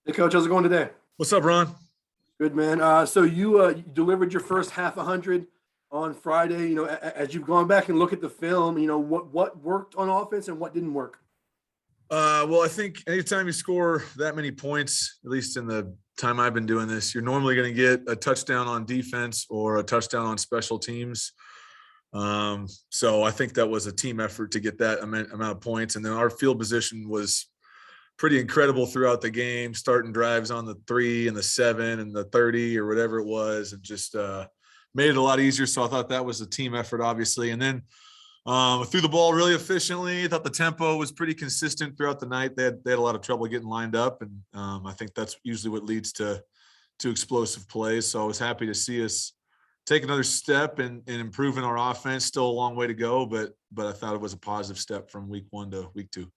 Hey, Coach, how's it going today? What's up, Ron? Good, man. So you delivered your first half 100 on Friday. As you've gone back and look at the film, what worked on offense and what didn't work. Well, I think anytime you score that many points, at least in the time I've been doing this, you're normally going to get a touchdown on defense or a touchdown on special teams. So I think that was a team effort to get that amount of points. And then our field position was pretty incredible throughout the game, starting drives on the 3 and the 7 and the 30 or whatever it was, and just made it a lot easier. So I thought that was a team effort, obviously. And then threw the ball really efficiently. I thought the tempo was pretty consistent throughout the night. They had a lot of trouble getting lined up, and I think that's usually what leads to explosive plays. So I was happy to see us take another step in improving our offense. Still a long way to go, but I thought it was a positive step from week 1 to week 2.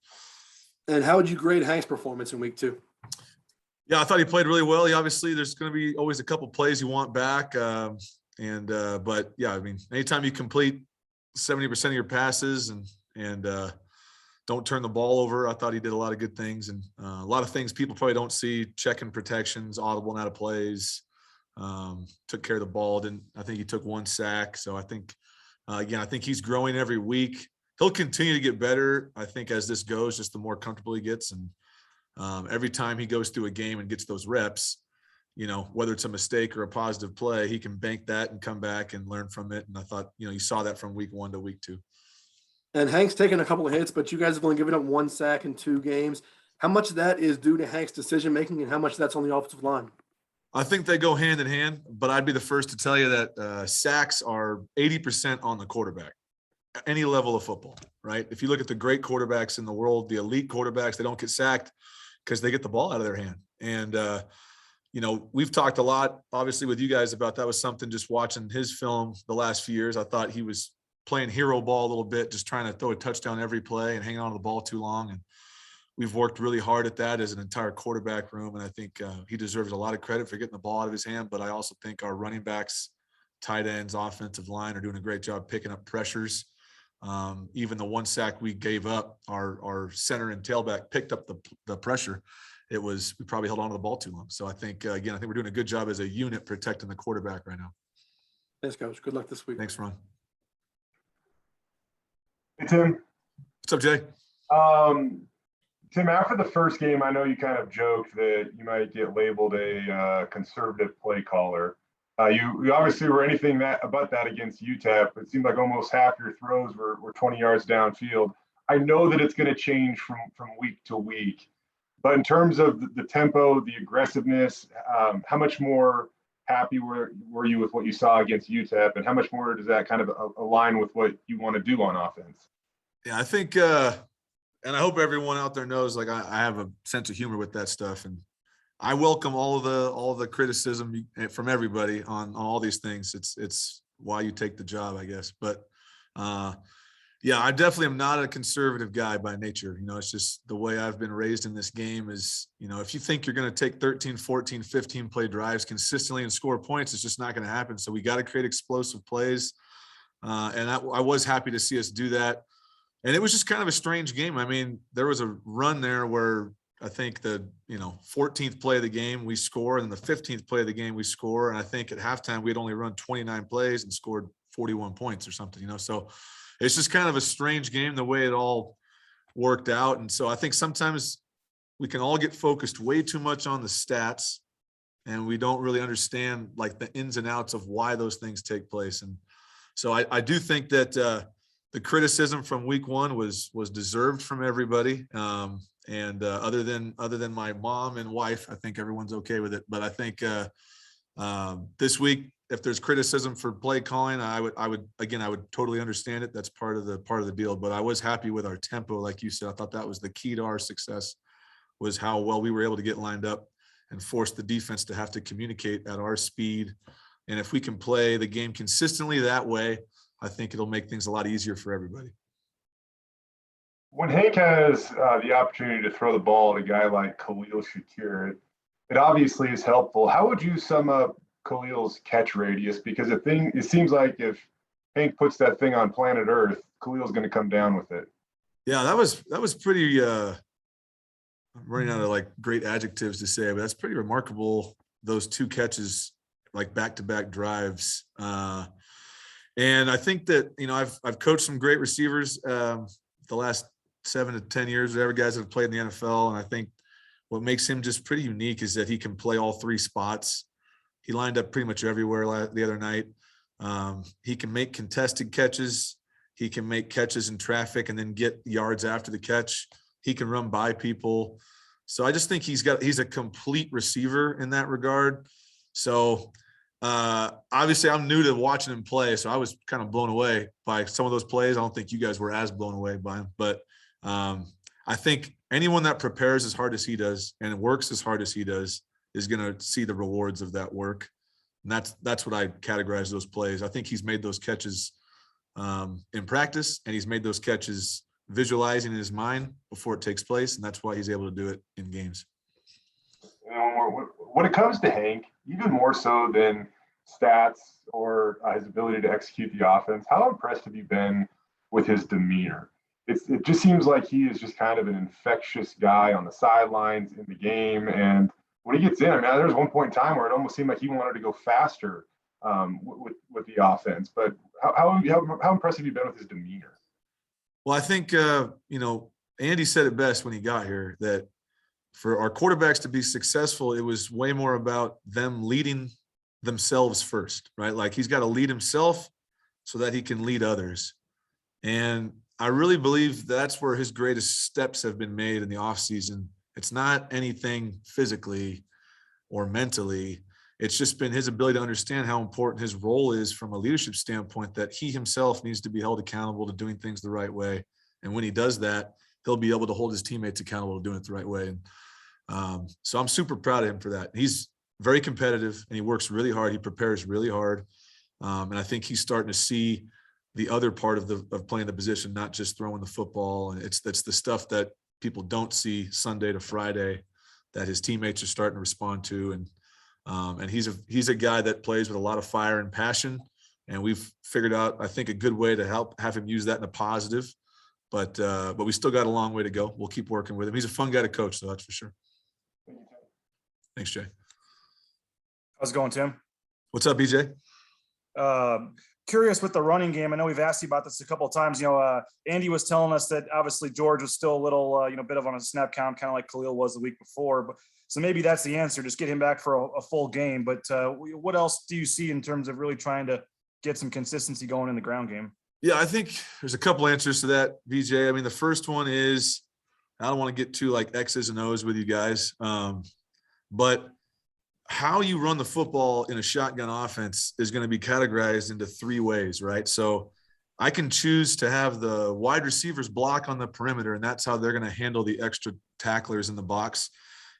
And how would you grade Hank's performance in week 2? Yeah, I thought he played really well. He obviously, there's going to be always a couple plays you want back. But yeah, I mean, anytime you complete 70% of your passes and don't turn the ball over, I thought he did a lot of good things, and a lot of things people probably don't see: checking protections, audible and out of plays, took care of the ball. I think he took 1 sack. So I think, again, I think he's growing every week. He'll continue to get better, I think, as this goes, just the more comfortable he gets. And every time he goes through a game and gets those reps, whether it's a mistake or a positive play, he can bank that and come back and learn from it. And I thought, you saw that from week 1 to week 2. And Hank's taken a couple of hits, but you guys have only given up 1 sack in 2 games. How much of that is due to Hank's decision making, and how much that's on the offensive line? I think they go hand in hand, but I'd be the first to tell you that sacks are 80% on the quarterback, any level of football, right? If you look at the great quarterbacks in the world, the elite quarterbacks, they don't get sacked because they get the ball out of their hand. And, we've talked a lot, obviously, with you guys about that. Was something just watching his film the last few years. I thought he was playing hero ball a little bit, just trying to throw a touchdown every play and hanging on to the ball too long. And we've worked really hard at that as an entire quarterback room. And I think he deserves a lot of credit for getting the ball out of his hand. But I also think our running backs, tight ends, offensive line are doing a great job picking up pressures. Even the 1 sack we gave up, our center and tailback picked up the pressure. We probably held on to the ball too long. So I think, again, I think we're doing a good job as a unit protecting the quarterback right now. Thanks, Coach. Good luck this week. Thanks, Ron. Hey, Tim. What's up, Jay? Tim, after the first game, I know you kind of joked that you might get labeled a conservative play caller. You obviously were anything about that against UTEP. It seemed like almost half your throws were 20 yards downfield. I know that it's going to change from week to week, but in terms of the tempo, the aggressiveness, how much more happy were you with what you saw against UTEP, and how much more does that kind of align with what you want to do on offense? Yeah, I think, and I hope everyone out there knows, like, I have a sense of humor with that stuff, and I welcome all of the criticism from everybody on all these things. It's why you take the job, I guess. But yeah, I definitely am not a conservative guy by nature. It's just the way I've been raised in this game is, if you think you're going to take 13, 14, 15 play drives consistently and score points, it's just not going to happen. So we got to create explosive plays. And I was happy to see us do that. And it was just kind of a strange game. I mean, there was a run there where I think the 14th play of the game we score, and then the 15th play of the game we score. And I think at halftime we had only run 29 plays and scored 41 points or something. So it's just kind of a strange game the way it all worked out. And so I think sometimes we can all get focused way too much on the stats, and we don't really understand like the ins and outs of why those things take place. And so I do think that the criticism from week 1 was deserved from everybody. And other than my mom and wife, I think everyone's okay with it. But I think this week, if there's criticism for play calling, I would totally understand it. That's part of the deal. But I was happy with our tempo, like you said. I thought that was the key to our success, was how well we were able to get lined up and force the defense to have to communicate at our speed. And if we can play the game consistently that way, I think it'll make things a lot easier for everybody. When Hank has the opportunity to throw the ball at a guy like Khalil Shakir, it obviously is helpful. How would you sum up Khalil's catch radius? Because it seems like if Hank puts that thing on planet Earth, Khalil's going to come down with it. Yeah, that was pretty I'm running out of like great adjectives to say, but that's pretty remarkable. Those 2 catches, like back-to-back drives. And I think that, I've coached some great receivers the last 7 to 10 years, whatever guys that have played in the NFL. And I think what makes him just pretty unique is that he can play all 3 spots. He lined up pretty much everywhere the other night. He can make contested catches. He can make catches in traffic and then get yards after the catch. He can run by people. So I just think he's a complete receiver in that regard. So obviously I'm new to watching him play, so I was kind of blown away by some of those plays. I don't think you guys were as blown away by him, but I think anyone that prepares as hard as he does and works as hard as he does is going to see the rewards of that work. And that's what I categorize those plays. I think he's made those catches in practice, and he's made those catches visualizing in his mind before it takes place, and that's why he's able to do it in games. When it comes to Hank, even more so than stats or his ability to execute the offense, how impressed have you been with his demeanor? It just seems like he is just kind of an infectious guy on the sidelines in the game, and when he gets in, I mean, there was one point in time where it almost seemed like he wanted to go faster with the offense. But how impressed have you been with his demeanor? Well, I think, Andy said it best when he got here, that for our quarterbacks to be successful, it was way more about them leading themselves first, right? Like he's got to lead himself so that he can lead others. And I really believe that's where his greatest steps have been made in the offseason. It's not anything physically or mentally. It's just been his ability to understand how important his role is from a leadership standpoint, that he himself needs to be held accountable to doing things the right way. And when he does that, he'll be able to hold his teammates accountable to doing it the right way. And so I'm super proud of him for that. He's very competitive and he works really hard. He prepares really hard. And I think he's starting to see the other part of playing the position, not just throwing the football. And that's the stuff that people don't see Sunday to Friday that his teammates are starting to respond to. And he's a guy that plays with a lot of fire and passion. And we've figured out, I think, a good way to have him use that in a positive. But we still got a long way to go. We'll keep working with him. He's a fun guy to coach, though, that's for sure. Thanks, Jay. How's it going, Tim? What's up, BJ? Curious with the running game. I know we've asked you about this a couple of times. Andy was telling us that obviously George was still a little, bit of on a snap count, kind of like Khalil was the week before. But so maybe that's the answer. Just get him back for a full game. But what else do you see in terms of really trying to get some consistency going in the ground game? Yeah, I think there's a couple answers to that, BJ. I mean, the first one is, I don't want to get too like X's and O's with you guys, but how you run the football in a shotgun offense is going to be categorized into 3 ways, right? So I can choose to have the wide receivers block on the perimeter, and that's how they're going to handle the extra tacklers in the box.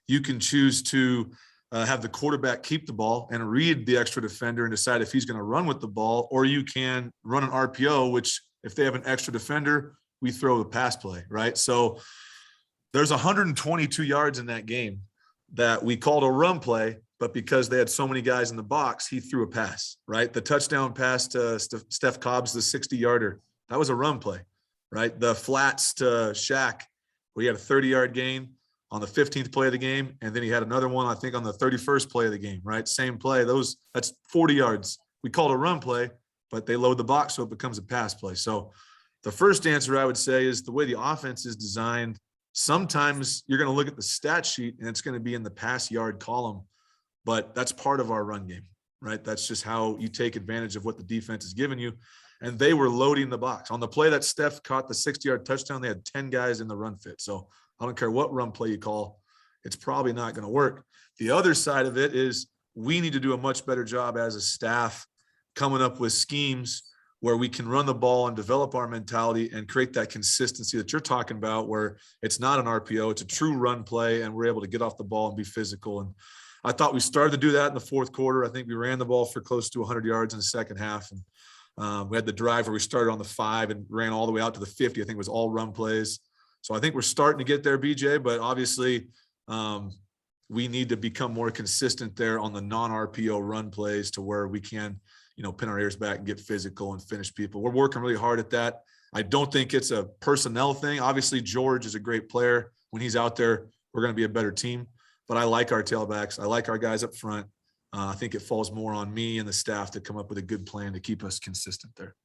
You can choose to have the quarterback keep the ball and read the extra defender and decide if he's going to run with the ball, or you can run an RPO, which if they have an extra defender, we throw the pass play, right? So there's 122 yards in that game that we called a run play, but because they had so many guys in the box, he threw a pass, right? The touchdown pass to Steph Cobb's, the 60-yarder, that was a run play, right? The flats to Shaq, where he had a 30-yard gain on the 15th play of the game, and then he had another one, I think, on the 31st play of the game, right? Same play. That's 40 yards. We called a run play, but they load the box, so it becomes a pass play. So the first answer I would say is the way the offense is designed, sometimes you're going to look at the stat sheet and it's going to be in the pass yard column, but that's part of our run game, right? That's just how you take advantage of what the defense is giving you. And they were loading the box. On the play that Steph caught the 60-yard touchdown, they had 10 guys in the run fit. So I don't care what run play you call, it's probably not going to work. The other side of it is we need to do a much better job as a staff coming up with schemes where we can run the ball and develop our mentality and create that consistency that you're talking about, where it's not an RPO, it's a true run play, and we're able to get off the ball and be physical. And I thought we started to do that in the fourth quarter. I think we ran the ball for close to 100 yards in the second half. And we had the drive where we started on the 5 and ran all the way out to the 50. I think it was all run plays. So I think we're starting to get there, BJ, but obviously we need to become more consistent there on the non-RPO run plays to where we can, pin our ears back and get physical and finish people. We're working really hard at that. I don't think it's a personnel thing. Obviously, George is a great player. When he's out there, we're going to be a better team. But I like our tailbacks. I like our guys up front. I think it falls more on me and the staff to come up with a good plan to keep us consistent there.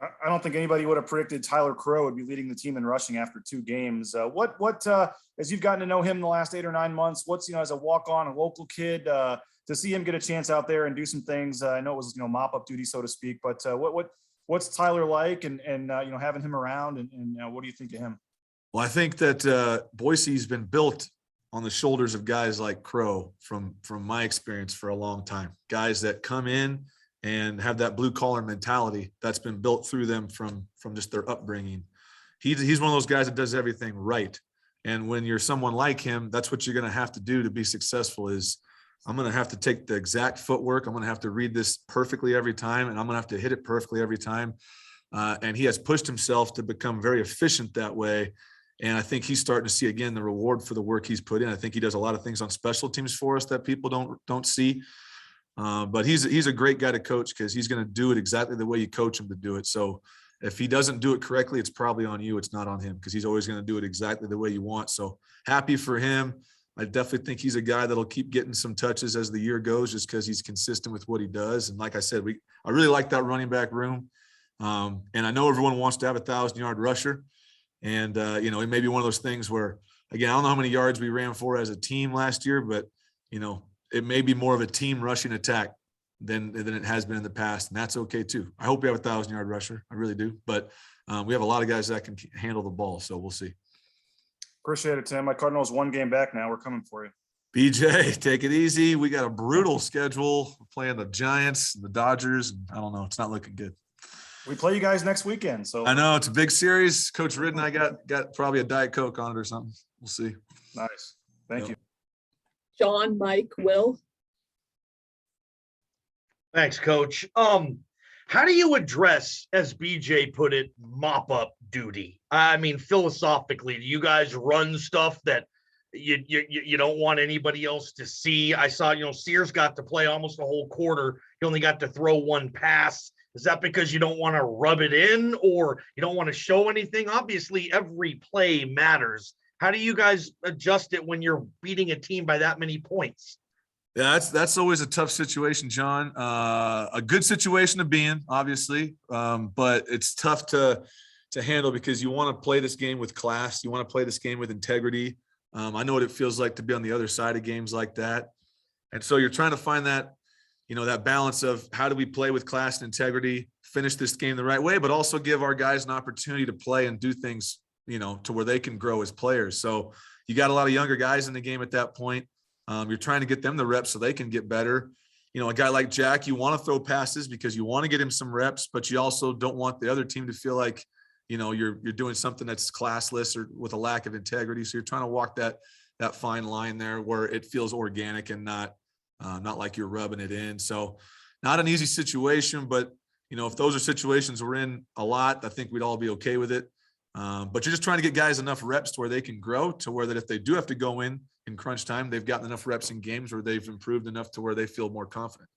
I don't think anybody would have predicted Tyler Crow would be leading the team in rushing after 2 games. As you've gotten to know him in the last 8 or 9 months, what's, as a walk-on, a local kid, to see him get a chance out there and do some things. I know it was, mop-up duty, so to speak, but what's Tyler like and having him around and what do you think of him? Well, I think that Boise's been built on the shoulders of guys like Crow from my experience for a long time. Guys that come in and have that blue collar mentality that's been built through them from just their upbringing. He's one of those guys that does everything right. And when you're someone like him, that's what you're going to have to do to be successful. Is I'm going to have to take the exact footwork. I'm going to have to read this perfectly every time, and I'm going to have to hit it perfectly every time. And he has pushed himself to become very efficient that way. And I think he's starting to see again the reward for the work he's put in. I think he does a lot of things on special teams for us that people don't see. But he's a great guy to coach because he's going to do it exactly the way you coach him to do it. So if he doesn't do it correctly, it's probably on you. It's not on him because he's always going to do it exactly the way you want. So happy for him. I definitely think he's a guy that'll keep getting some touches as the year goes, just because he's consistent with what he does. And like I said, I really like that running back room. And I know everyone wants to have 1,000-yard rusher. And, it may be one of those things where, again, I don't know how many yards we ran for as a team last year, but, it may be more of a team rushing attack than it has been in the past. And that's okay too. I hope we have 1,000-yard rusher. I really do. But we have a lot of guys that can handle the ball. So we'll see. Appreciate it, Tim. My Cardinals 1 game back now. We're coming for you. BJ, take it easy. We got a brutal schedule. We're playing the Giants and the Dodgers. And I don't know. It's not looking good. We play you guys next weekend. So I know it's a big series. Coach Ridden, I got probably a Diet Coke on it or something. We'll see. Nice. Thank you. John, Mike, Will. Thanks, Coach. How do you address, as BJ put it, mop-up duty? I mean, philosophically, do you guys run stuff that you don't want anybody else to see? I saw, Sears got to play almost a whole quarter. He only got to throw 1 pass. Is that because you don't want to rub it in or you don't want to show anything? Obviously, every play matters. How do you guys adjust it when you're beating a team by that many points? Yeah, that's always a tough situation, John. A good situation to be in, obviously, but it's tough to handle because you want to play this game with class. You want to play this game with integrity. I know what it feels like to be on the other side of games like that. And so you're trying to find that, that balance of how do we play with class and integrity, finish this game the right way, but also give our guys an opportunity to play and do things, to where they can grow as players. So you got a lot of younger guys in the game at that point. You're trying to get them the reps so they can get better. A guy like Jack, you want to throw passes because you want to get him some reps, but you also don't want the other team to feel like, you're doing something that's classless or with a lack of integrity. So you're trying to walk that fine line there where it feels organic and not like you're rubbing it in. So not an easy situation, but if those are situations we're in a lot, I think we'd all be okay with it. But you're just trying to get guys enough reps to where they can grow to where that if they do have to go in crunch time, they've gotten enough reps in games where they've improved enough to where they feel more confident.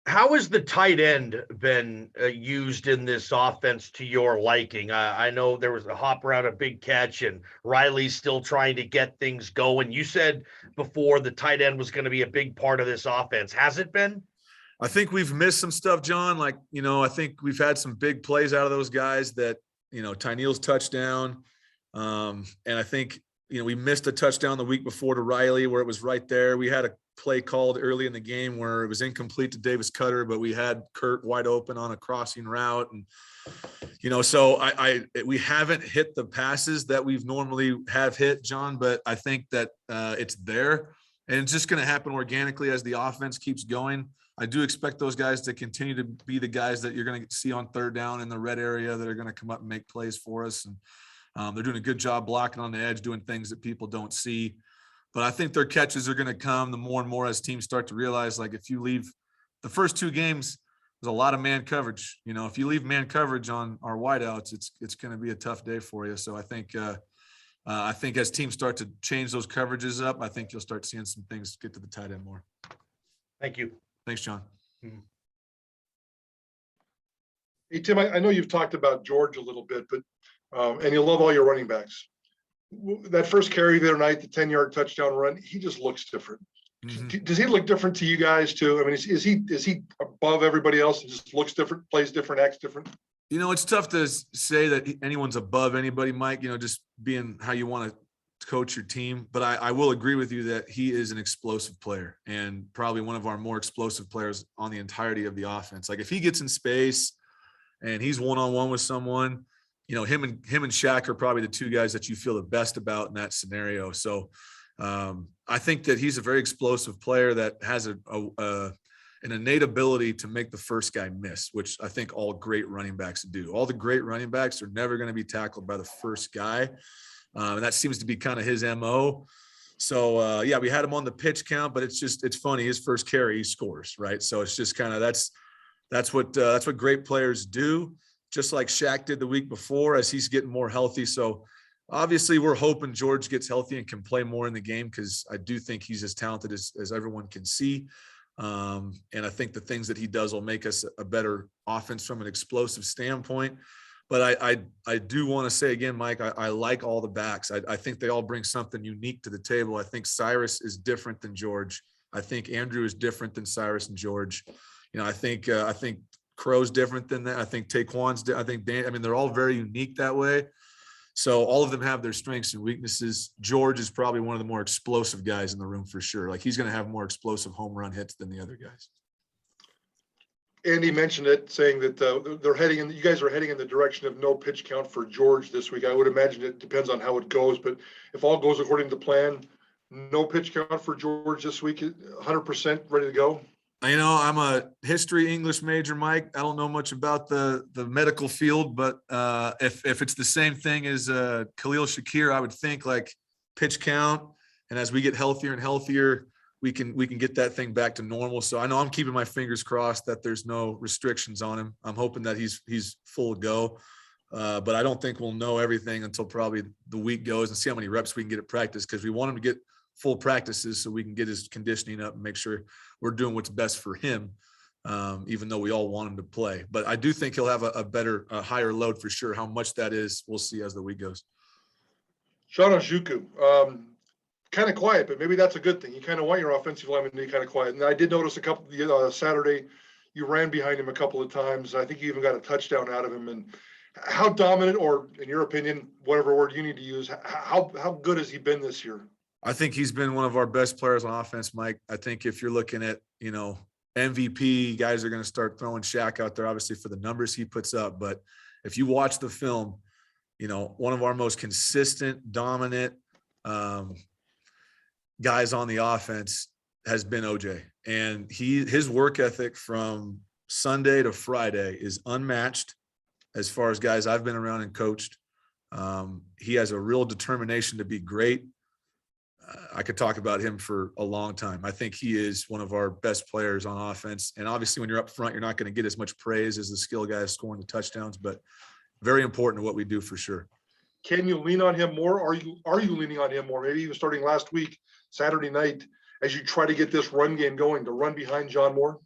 How has the tight end been used in this offense to your liking? I know there was a hop route, a big catch, and Riley's still trying to get things going. You said before the tight end was going to be a big part of this offense. Has it been? I think we've missed some stuff, John. Like, I think we've had some big plays out of those guys that, Tyneal's touchdown. And I think, we missed a touchdown the week before to Riley where it was right there. We had a play called early in the game where it was incomplete to Davis Cutter, but we had Kurt wide open on a crossing route. And, so we haven't hit the passes that we've normally have hit, John, but I think that it's there and it's just going to happen organically as the offense keeps going. I do expect those guys to continue to be the guys that you're going to see on third down in the red area that are going to come up and make plays for us. And they're doing a good job blocking on the edge, doing things that people don't see. But I think their catches are going to come the more and more as teams start to realize, like, if you leave the first 2 games, there's a lot of man coverage. If you leave man coverage on our wideouts, it's going to be a tough day for you. So I think as teams start to change those coverages up, I think you'll start seeing some things get to the tight end more. Thank you. Thanks, John. Hey, Tim, I know you've talked about George a little bit, but and you love all your running backs. that first carry the other night, the 10-yard touchdown run, he just looks different. Mhm. Does he look different to you guys too? I mean, is he above everybody else and just looks different, plays different, acts different? It's tough to say that anyone's above anybody, Mike, just being how you want to coach your team. But I will agree with you that he is an explosive player and probably one of our more explosive players on the entirety of the offense. Like if he gets in space and he's one-on-one with someone, him and Shaq are probably the two guys that you feel the best about in that scenario. So I think that he's a very explosive player that has an innate ability to make the first guy miss, which I think all great running backs do. All the great running backs are never going to be tackled by the first guy. And that seems to be kind of his MO. So we had him on the pitch count, but it's funny. His first carry, he scores, right? So it's just kind of, that's what great players do. Just like Shaq did the week before as he's getting more healthy. So obviously we're hoping George gets healthy and can play more in the game, because I do think he's as talented as everyone can see. And I think the things that he does will make us a better offense from an explosive standpoint. But I do want to say again, Mike, I like all the backs. I think they all bring something unique to the table. I think Cyrus is different than George. I think Andrew is different than Cyrus and George. I think Crow's different than that. I think Taquan's, I think Dan, they're all very unique that way. So all of them have their strengths and weaknesses. George is probably one of the more explosive guys in the room for sure. Like he's going to have more explosive home run hits than the other guys. Andy mentioned it, saying that you guys are heading in the direction of no pitch count for George this week. I would imagine it depends on how it goes, but if all goes according to plan, no pitch count for George this week, 100% ready to go. I'm a history English major, Mike. I don't know much about the medical field, but if it's the same thing as Khalil Shakir, I would think like pitch count. And as we get healthier and healthier, we can get that thing back to normal. So I know I'm keeping my fingers crossed that there's no restrictions on him. I'm hoping that he's full go. But I don't think we'll know everything until probably the week goes and see how many reps we can get at practice, because we want him to get full practices so we can get his conditioning up and make sure we're doing what's best for him, even though we all want him to play. But I do think he'll have a higher load for sure. How much that is, we'll see as the week goes. Sean Ojuku, kind of quiet, but maybe that's a good thing. You kind of want your offensive lineman to be kind of quiet. And I did notice Saturday, you ran behind him a couple of times. I think you even got a touchdown out of him. And how dominant, or in your opinion, whatever word you need to use, how good has he been this year? I think he's been one of our best players on offense, Mike. I think if you're looking at, MVP, guys are going to start throwing Shaq out there, obviously, for the numbers he puts up. But if you watch the film, one of our most consistent, dominant guys on the offense has been OJ. And his work ethic from Sunday to Friday is unmatched as far as guys I've been around and coached. He has a real determination to be great. I could talk about him for a long time. I think he is one of our best players on offense. And obviously when you're up front, you're not going to get as much praise as the skill guys scoring the touchdowns, but very important to what we do for sure. Can you lean on him more? Are you leaning on him more? Maybe even starting last week, Saturday night, as you try to get this run game going, to run behind John Moore?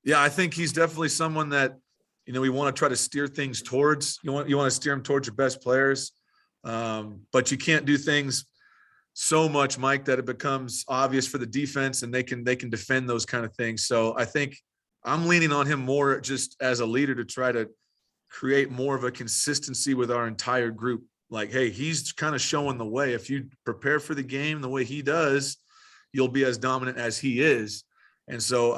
Yeah, I think he's definitely someone that, we want to try to steer things towards. You want to steer him towards your best players. But you can't do things so much, Mike, that it becomes obvious for the defense and they can defend those kind of things. So I think I'm leaning on him more just as a leader to try to create more of a consistency with our entire group. Like, hey, he's kind of showing the way. If you prepare for the game the way he does, you'll be as dominant as he is. And so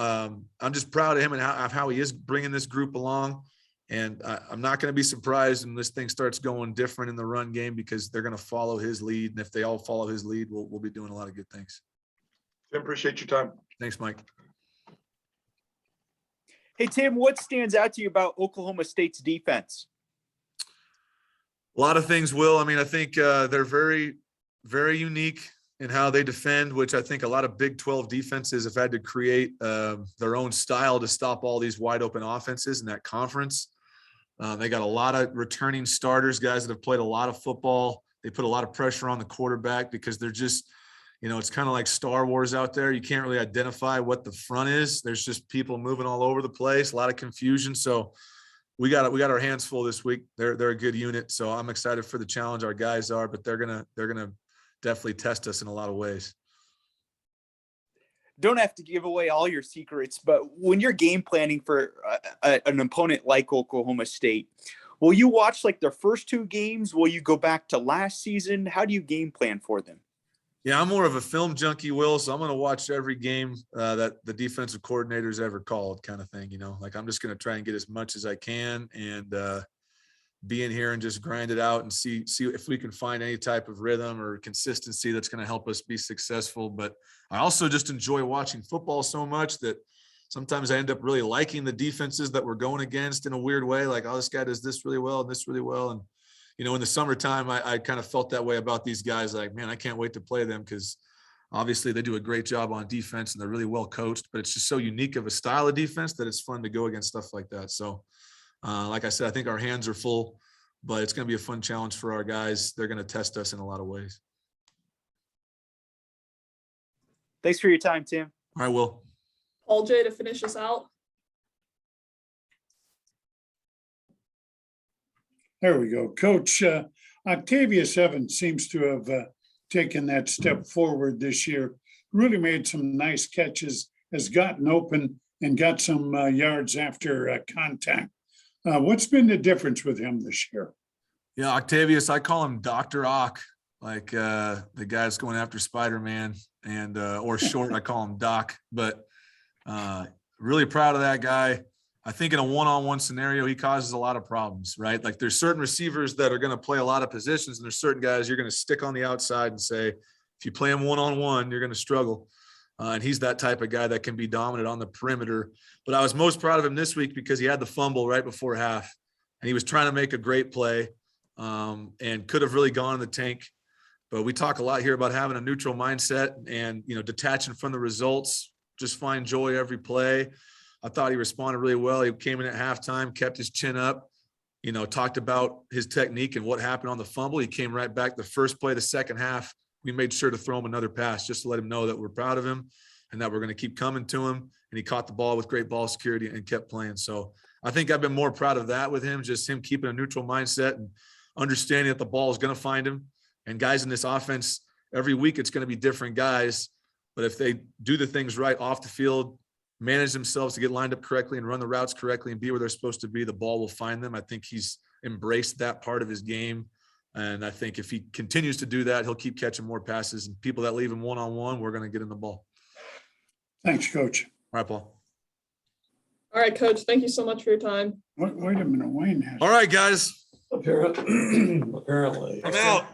I'm just proud of him and how he is bringing this group along. And I'm not going to be surprised when this thing starts going different in the run game, because they're going to follow his lead. And if they all follow his lead, we'll be doing a lot of good things. I appreciate your time. Thanks, Mike. Hey, Tim, what stands out to you about Oklahoma State's defense? A lot of things, Will. I think they're very, very unique in how they defend, which I think a lot of Big 12 defenses have had to create their own style to stop all these wide open offenses in that conference. They got a lot of returning starters, guys that have played a lot of football. They put a lot of pressure on the quarterback because they're just, it's kind of like Star Wars out there. You can't really identify what the front is. There's just people moving all over the place, a lot of confusion. So we got our hands full this week. They're a good unit, so I'm excited for the challenge our guys are, but they're gonna definitely test us in a lot of ways. Don't have to give away all your secrets, but when you're game planning for an opponent like Oklahoma State, will you watch like their first 2 games? Will you go back to last season? How do you game plan for them? Yeah, I'm more of a film junkie, Will. So I'm going to watch every game that the defensive coordinator's ever called, kind of thing. Like I'm just going to try and get as much as I can and be in here and just grind it out and see if we can find any type of rhythm or consistency that's going to help us be successful. But I also just enjoy watching football so much that sometimes I end up really liking the defenses that we're going against in a weird way. Like, oh, this guy does this really well and this really well. And in the summertime, I kind of felt that way about these guys. Like, man, I can't wait to play them because obviously they do a great job on defense and they're really well coached, but it's just so unique of a style of defense that it's fun to go against stuff like that. So like I said, I think our hands are full, but it's going to be a fun challenge for our guys. They're going to test us in a lot of ways. Thanks for your time, Tim. All right, Will. Paul J to finish us out. There we go. Coach, Octavius Evans seems to have taken that step forward this year, really made some nice catches, has gotten open and got some yards after contact. What's been the difference with him this year? Yeah, Octavius, I call him Dr. Ock, like the guy that's going after Spider-Man, and or short, I call him Doc. But really proud of that guy. I think in a one-on-one scenario, he causes a lot of problems, right? Like there's certain receivers that are going to play a lot of positions, and there's certain guys you're going to stick on the outside and say, if you play him one-on-one, you're going to struggle. And he's that type of guy that can be dominant on the perimeter. But I was most proud of him this week because he had the fumble right before half, and he was trying to make a great play and could have really gone in the tank. But we talk a lot here about having a neutral mindset and, detaching from the results, just find joy every play. I thought he responded really well. He came in at halftime, kept his chin up, talked about his technique and what happened on the fumble. He came right back the first play, the second half. We made sure to throw him another pass just to let him know that we're proud of him and that we're going to keep coming to him. And he caught the ball with great ball security and kept playing. So I think I've been more proud of that with him, just him keeping a neutral mindset and understanding that the ball is going to find him. And guys in this offense, every week it's going to be different guys. But if they do the things right off the field, manage themselves to get lined up correctly and run the routes correctly and be where they're supposed to be, the ball will find them. I think he's embraced that part of his game. And I think if he continues to do that, he'll keep catching more passes, and people that leave him one-on-one, we're going to get him the ball. Thanks, Coach. All right, Paul. All right, Coach. Thank you so much for your time. Wait a minute, Wayne has. All right, guys. Apparently. I'm out.